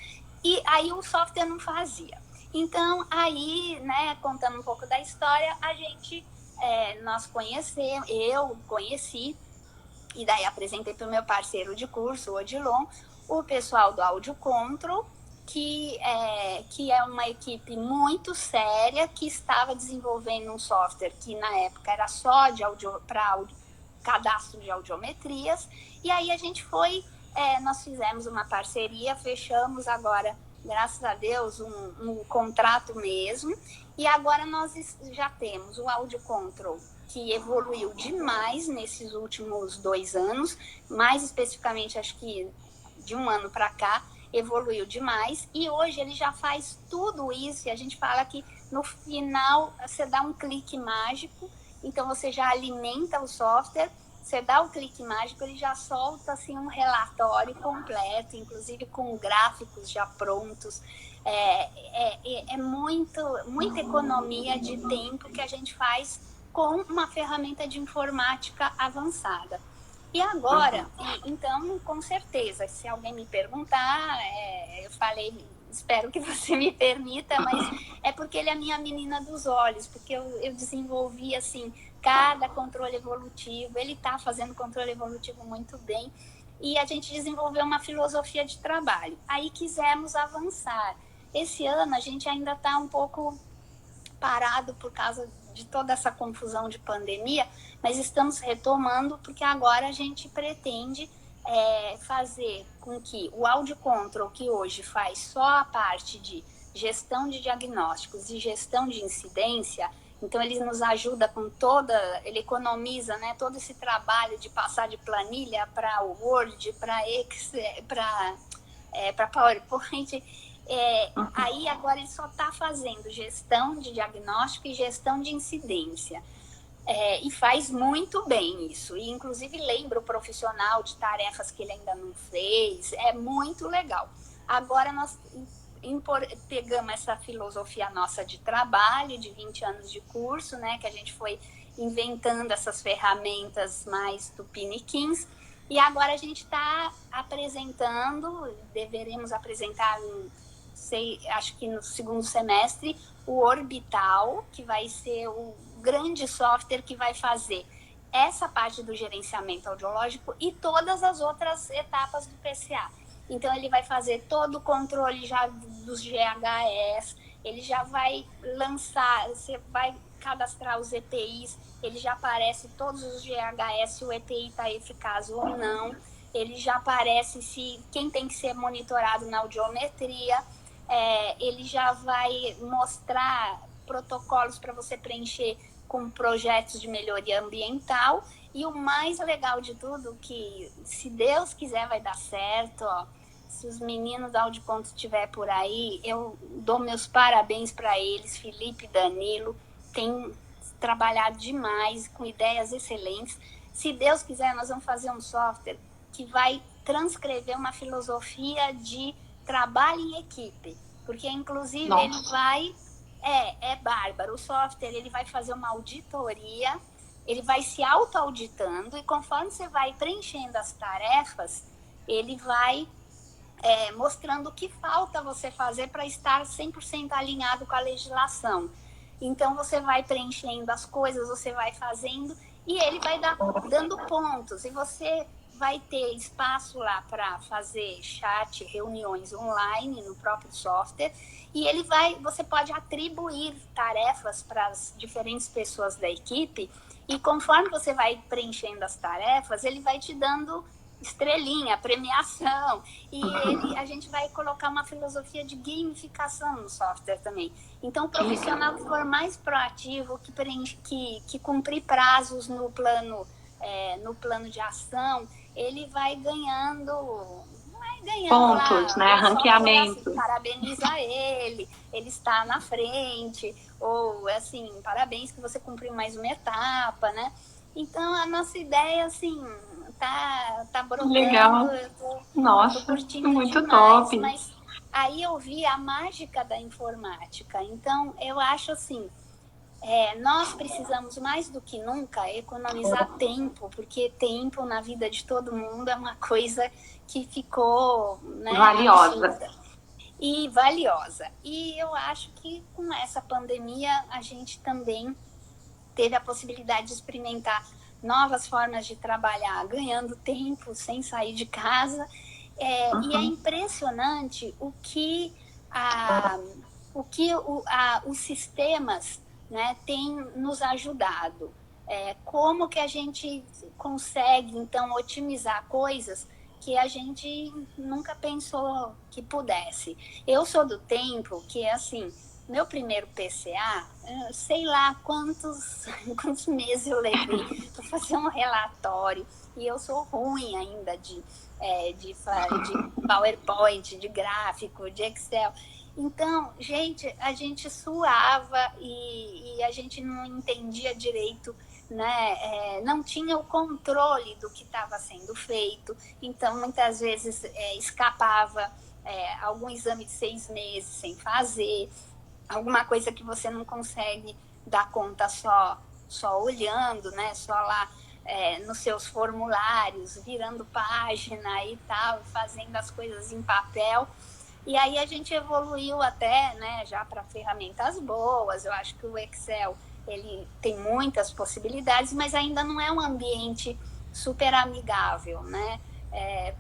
e aí o software não fazia. Então, aí, né, contando um pouco da história, eu conheci, e daí apresentei para o meu parceiro de curso, o Odilon, o pessoal do Audio Control, que é uma equipe muito séria, que estava desenvolvendo um software que na época era só para cadastro de audiometrias, e aí a gente nós fizemos uma parceria, fechamos agora, graças a Deus, um contrato mesmo, e agora nós já temos o Audio Control, que evoluiu demais nesses últimos 2 anos, mais especificamente, acho que de 1 ano para cá, evoluiu demais, e hoje ele já faz tudo isso, e a gente fala que no final você dá um clique mágico, então você já alimenta o software, você dá o clique mágico, ele já solta assim um relatório completo, inclusive com gráficos já prontos. É muita economia de tempo que a gente faz com uma ferramenta de informática avançada. E agora, então, com certeza, se alguém me perguntar, eu falei, espero que você me permita, mas é porque ele é a minha menina dos olhos, porque eu desenvolvi, assim, cada controle evolutivo, ele está fazendo controle evolutivo muito bem, e a gente desenvolveu uma filosofia de trabalho. Aí quisemos avançar. Esse ano a gente ainda está um pouco parado por causa de toda essa confusão de pandemia, mas estamos retomando porque agora a gente pretende fazer com que o Audio Control, que hoje faz só a parte de gestão de diagnósticos e gestão de incidência, então ele nos ajuda com ele economiza, né, todo esse trabalho de passar de planilha para Word, para Excel, para PowerPoint. Aí agora ele só está fazendo gestão de diagnóstico e gestão de incidência. E faz muito bem isso. E inclusive lembra o profissional de tarefas que ele ainda não fez. É muito legal. Agora nós pegamos essa filosofia nossa de trabalho, de 20 anos de curso, né, que a gente foi inventando essas ferramentas mais tupiniquins, E agora a gente está apresentando, deveremos apresentar, acho que no segundo semestre, o Orbital, que vai ser o grande software que vai fazer essa parte do gerenciamento audiológico e todas as outras etapas do PCA. Então, ele vai fazer todo o controle já dos GHS, ele já vai lançar, você vai cadastrar os EPIs, ele já aparece todos os GHS, se o EPI está eficaz ou não, ele já aparece se quem tem que ser monitorado na audiometria, ele já vai mostrar protocolos para você preencher com projetos de melhoria ambiental, e o mais legal de tudo, que se Deus quiser vai dar certo, ó, se os meninos da Audiponto estiver por aí, eu dou meus parabéns para eles, Felipe e Danilo, tem trabalhado demais, com ideias excelentes. Se Deus quiser, nós vamos fazer um software que vai transcrever uma filosofia de trabalho em equipe, porque inclusive Nossa. Ele vai... É bárbaro, o software ele vai fazer uma auditoria, ele vai se auto-auditando, e conforme você vai preenchendo as tarefas, ele vai mostrando o que falta você fazer para estar 100% alinhado com a legislação. Então, você vai preenchendo as coisas, você vai fazendo, e ele vai dando pontos. E você vai ter espaço lá para fazer chat, reuniões online no próprio software. E você pode atribuir tarefas para as diferentes pessoas da equipe. E conforme você vai preenchendo as tarefas, ele vai te dando estrelinha, premiação, e a gente vai colocar uma filosofia de gamificação no software também. Então, o profissional que for mais proativo, que cumprir prazos no plano de ação, ele vai ganhando pontos, lá, né? Ranqueamento. Assim, parabeniza ele está na frente, ou assim, parabéns que você cumpriu mais uma etapa, né? Então, a nossa ideia, assim, tá brotando. Legal. Nossa, tô curtindo muito demais, top. Mas aí eu vi a mágica da informática. Então, eu acho assim, nós precisamos mais do que nunca economizar tempo, porque tempo na vida de todo mundo é uma coisa que ficou, né, valiosa. absurda e valiosa. E eu acho que com essa pandemia a gente também teve a possibilidade de experimentar novas formas de trabalhar, ganhando tempo sem sair de casa. E é impressionante o que os sistemas, né, têm nos ajudado. Como que a gente consegue, então, otimizar coisas que a gente nunca pensou que pudesse. Eu sou do tempo que, assim, meu primeiro PCA, sei lá quantos meses eu levei para fazer um relatório, e eu sou ruim ainda de PowerPoint, de gráfico, de Excel. Então, a gente suava e a gente não entendia direito, né? Não tinha o controle do que estava sendo feito, então muitas vezes escapava algum exame de 6 meses sem fazer, alguma coisa que você não consegue dar conta só olhando, né? Só lá nos seus formulários, virando página e tal, fazendo as coisas em papel. E aí a gente evoluiu até, né, já para ferramentas boas. Eu acho que o Excel ele tem muitas possibilidades, mas ainda não é um ambiente super amigável, né?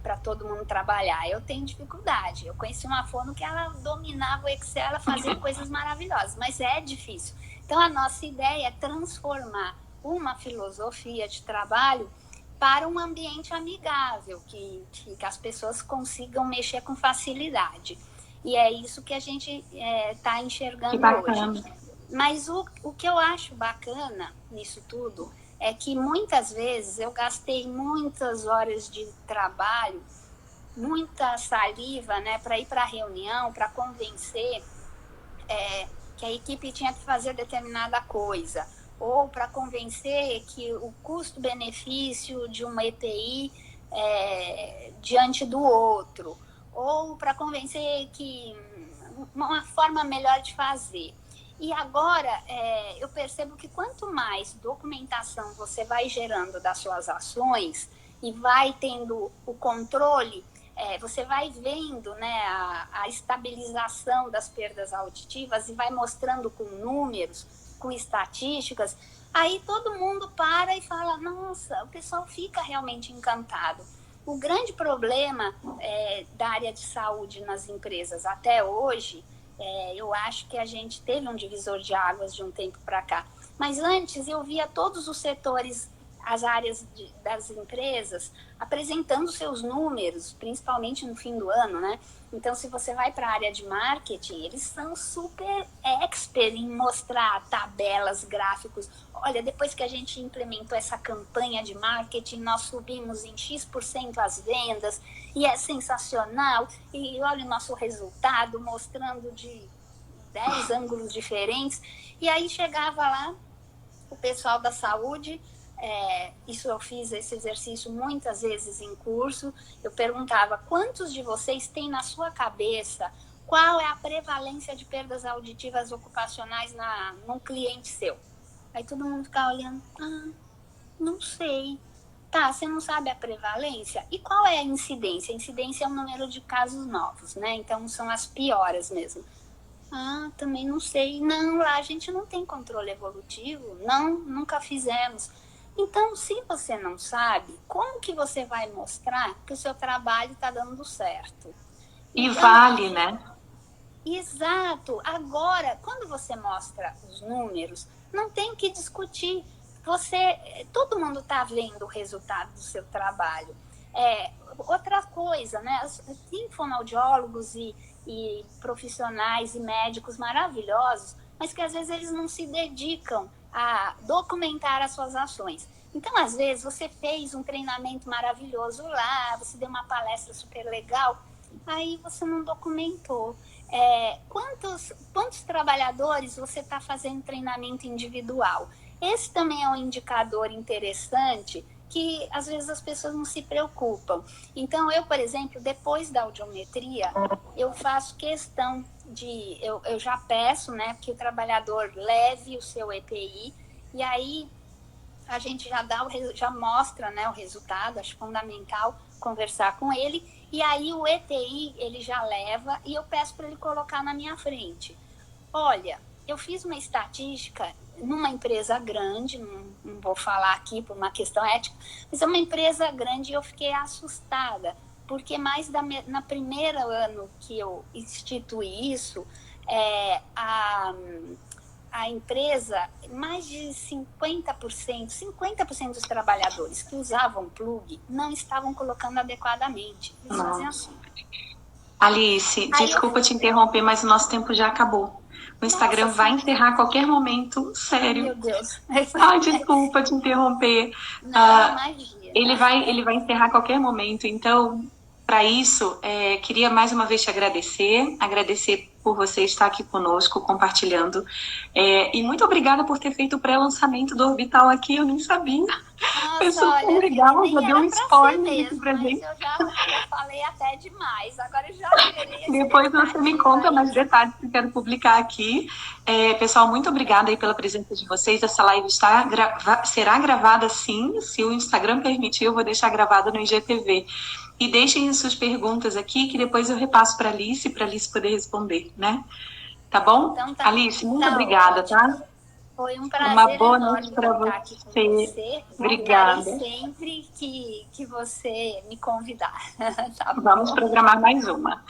Para todo mundo trabalhar. Eu tenho dificuldade. Eu conheci uma fono que ela dominava o Excel, ela fazia coisas maravilhosas, mas é difícil. Então, a nossa ideia é transformar uma filosofia de trabalho para um ambiente amigável, que as pessoas consigam mexer com facilidade. E é isso que a gente está enxergando hoje. Mas o que eu acho bacana nisso tudo é que muitas vezes eu gastei muitas horas de trabalho, muita saliva, né, para ir para a reunião, para convencer que a equipe tinha que fazer determinada coisa, ou para convencer que o custo-benefício de uma EPI diante do outro, ou para convencer que uma forma melhor de fazer. E agora eu percebo que quanto mais documentação você vai gerando das suas ações, e vai tendo o controle, você vai vendo, né, a estabilização das perdas auditivas e vai mostrando com números, com estatísticas, aí todo mundo para e fala, nossa, o pessoal fica realmente encantado. O grande problema da área de saúde nas empresas até hoje, eu acho que a gente teve um divisor de águas de um tempo para cá. Mas antes eu via todos os setores, as áreas das empresas apresentando seus números, principalmente no fim do ano, né? Então, se você vai para a área de marketing, eles são super expert em mostrar tabelas, gráficos. Olha, depois que a gente implementou essa campanha de marketing, nós subimos em X% as vendas, e é sensacional. E olha o nosso resultado, mostrando de 10 ângulos diferentes. E aí chegava lá o pessoal da saúde, isso eu fiz esse exercício muitas vezes em curso, eu perguntava quantos de vocês têm na sua cabeça qual é a prevalência de perdas auditivas ocupacionais num cliente seu. Aí todo mundo ficava olhando, não sei. Tá, você não sabe a prevalência? E qual é a incidência? A incidência é o número de casos novos, né? Então são as pioras mesmo. Também não sei. Não, lá a gente não tem controle evolutivo. Não, nunca fizemos. Então, se você não sabe, como que você vai mostrar que o seu trabalho está dando certo? E vale, né? Exato. Agora, quando você mostra os números, não tem o que discutir. Todo mundo está vendo o resultado do seu trabalho. Outra coisa, né? Tem fonoaudiólogos e profissionais e médicos maravilhosos, mas que às vezes eles não se dedicam a documentar as suas ações. Então, às vezes, você fez um treinamento maravilhoso lá, você deu uma palestra super legal, aí você não documentou. Quantos trabalhadores você está fazendo treinamento individual? Esse também é um indicador interessante que às vezes as pessoas não se preocupam. Então, eu, por exemplo, depois da audiometria, eu faço questão de... Eu já peço, né, que o trabalhador leve o seu EPI, e aí a gente já mostra, né, o resultado. Acho fundamental conversar com ele, e aí o EPI ele já leva, e eu peço para ele colocar na minha frente. Olha, eu fiz uma estatística numa empresa grande, não vou falar aqui por uma questão ética, mas é uma empresa grande, e eu fiquei assustada, porque na primeiro ano que eu instituí isso, a empresa, mais de 50% dos trabalhadores que usavam plug não estavam colocando adequadamente. Eles faziam assim. Alice, desculpa te interromper, mas o nosso tempo já acabou. O Instagram vai encerrar a qualquer momento, sério. Meu Deus. Desculpa te interromper. Não, imagina. Ele vai encerrar a qualquer momento, então, para isso, queria mais uma vez te agradecer por você estar aqui conosco, compartilhando. E muito obrigada por ter feito o pré-lançamento do Orbital aqui, eu nem sabia. Nossa, olha, legal, já deu um spoiler mesmo, pra gente. Eu já falei até demais, agora eu já gerei. Depois você me conta mais detalhes que eu quero publicar aqui. Pessoal, muito obrigada aí pela presença de vocês. Essa live será gravada sim, se o Instagram permitir, eu vou deixar gravada no IGTV. E deixem suas perguntas aqui, que depois eu repasso para a Alice poder responder, né? Tá bom? Então, tá. Alice, muito obrigada, tá? Foi um prazer. Uma boa noite para você. Obrigada. Sempre que você me convidar. Tá bom? Vamos programar mais uma.